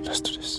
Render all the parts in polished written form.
Let's do this.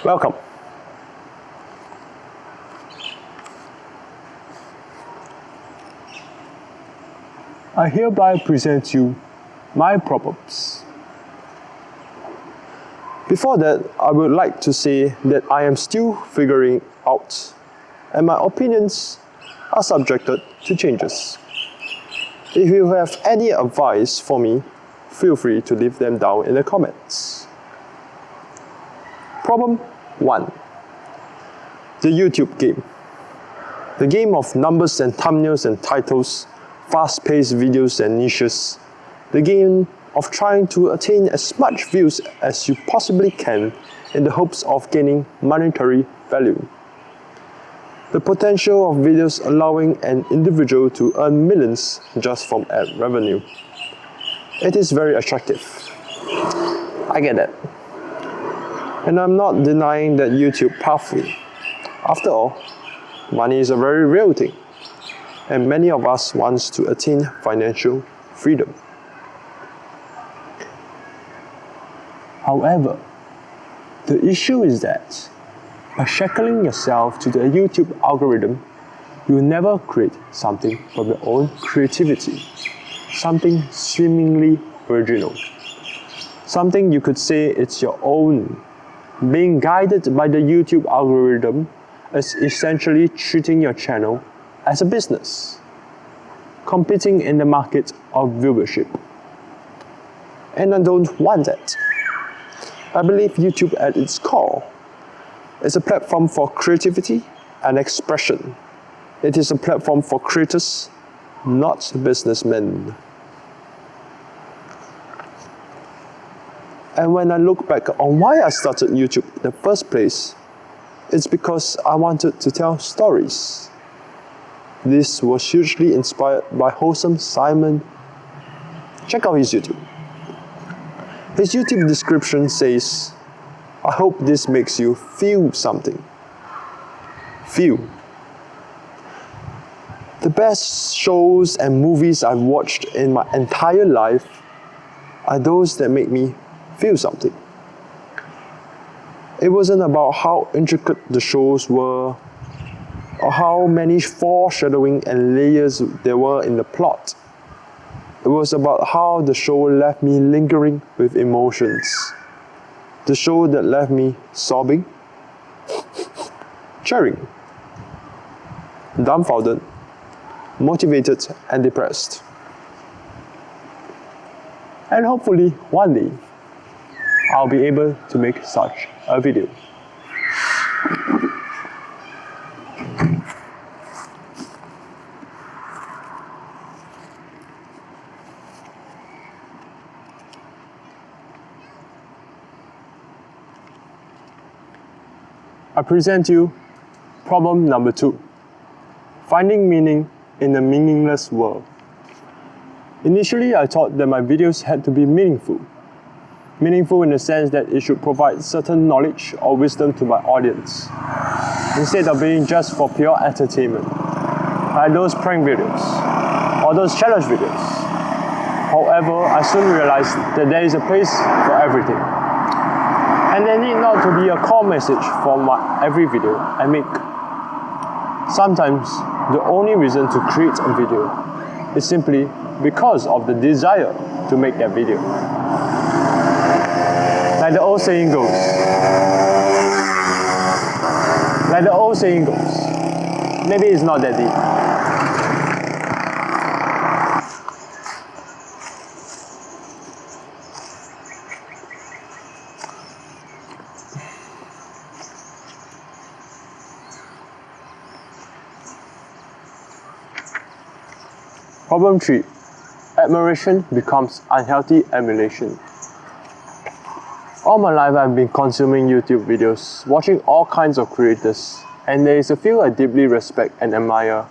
Welcome. I hereby present you my problems. Before that, I would like to say that I am still figuring out, and my opinions are subjected to changes. If you have any advice for me, feel free to leave them down in the comments. Problem 1. The YouTube game. The game of numbers and thumbnails and titles, fast-paced videos and niches. The game of trying to attain as much views as you possibly can in the hopes of gaining monetary value. The potential of videos allowing an individual to earn millions just from ad revenue. It is very attractive. I get that. And I'm not denying that YouTube powerful. After all, money is a very real thing, and many of us want to attain financial freedom. However, the issue is that by shackling yourself to the YouTube algorithm, you will never create something from your own creativity, something seemingly original, something you could say it's your own. Being guided by the YouTube algorithm is essentially treating your channel as a business, competing in the market of viewership. And I don't want that. I believe YouTube at its core is a platform for creativity and expression. It is a platform for creators, not businessmen. And when I look back on why I started YouTube in the first place, it's because I wanted to tell stories. This was hugely inspired by Wholesome Simon. Check out his YouTube. His YouTube description says, I hope this makes you feel something. Feel. The best shows and movies I've watched in my entire life are those that make me feel something. It wasn't about how intricate the shows were or how many foreshadowing and layers there were in the plot. It was about how the show left me lingering with emotions. The show that left me sobbing, cheering, dumbfounded, motivated and depressed. And hopefully one day, I'll be able to make such a video. I present you problem number 2. Finding meaning in a meaningless world. Initially, I thought that my videos had to be meaningful. Meaningful in the sense that it should provide certain knowledge or wisdom to my audience, instead of being just for pure entertainment, like those prank videos or those challenge videos. However, I soon realized that there is a place for everything, and there need not to be a core message for every video I make. Sometimes, the only reason to create a video is simply because of the desire to make that video. Like the old saying goes, maybe it's not that deep. Problem 3. Admiration becomes unhealthy emulation. All my life I've been consuming YouTube videos, watching all kinds of creators, and there is a few I deeply respect and admire.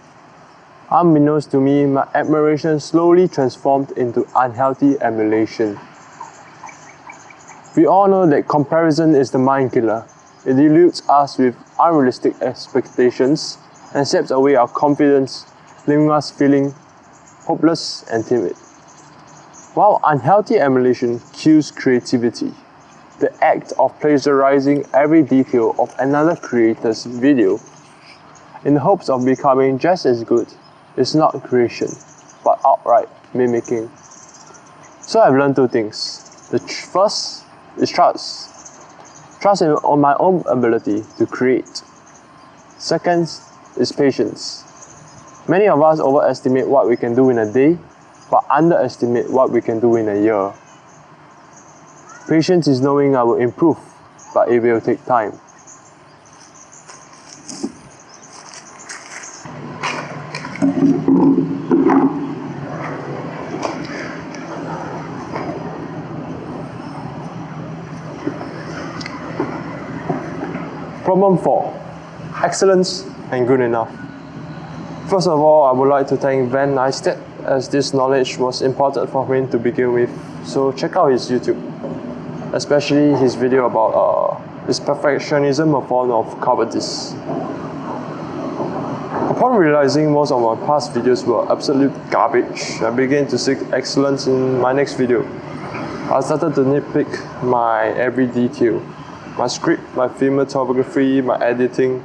Unbeknownst to me, my admiration slowly transformed into unhealthy emulation. We all know that comparison is the mind killer. It deludes us with unrealistic expectations and saps away our confidence, leaving us feeling hopeless and timid. While unhealthy emulation kills creativity, the act of plagiarizing every detail of another creator's video in the hopes of becoming just as good is not creation, but outright mimicking. So I've learned 2 things. The first is trust. Trust in my own ability to create. Second is patience. Many of us overestimate what we can do in a day, but underestimate what we can do in a year. Patience is knowing I will improve, but it will take time. Problem 4. Excellence and good enough. First of all, I would like to thank Van Neistat, as this knowledge was important for him to begin with. So check out his YouTube, especially his video about his perfectionism, a form of cowardice. Upon realizing most of my past videos were absolute garbage, I began to seek excellence in my next video. I started to nitpick my every detail. My script, my cinematography, my editing.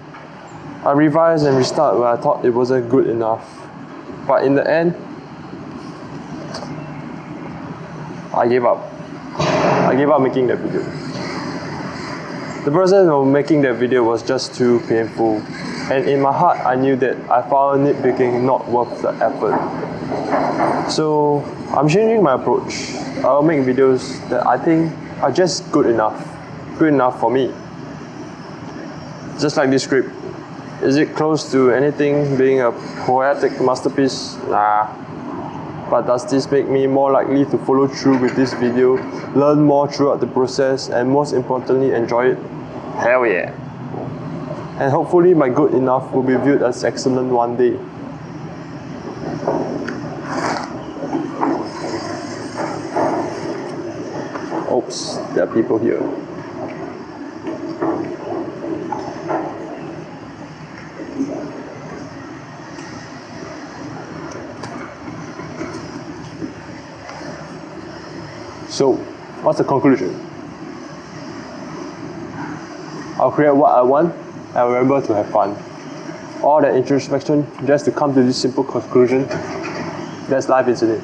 I revised and restarted where I thought it wasn't good enough. But in the end, I gave up. I gave up making that video. The process of making that video was just too painful. And in my heart, I knew that I found nitpicking not worth the effort. So I'm changing my approach. I'll make videos that I think are just good enough for me. Just like this script. Is it close to anything being a poetic masterpiece? Nah. But does this make me more likely to follow through with this video, learn more throughout the process, and most importantly, enjoy it? Hell yeah. And hopefully my good enough will be viewed as excellent one day. Oops, there are people here. So, what's the conclusion? I'll create what I want and remember to have fun. All that introspection just to come to this simple conclusion. That's life, isn't it?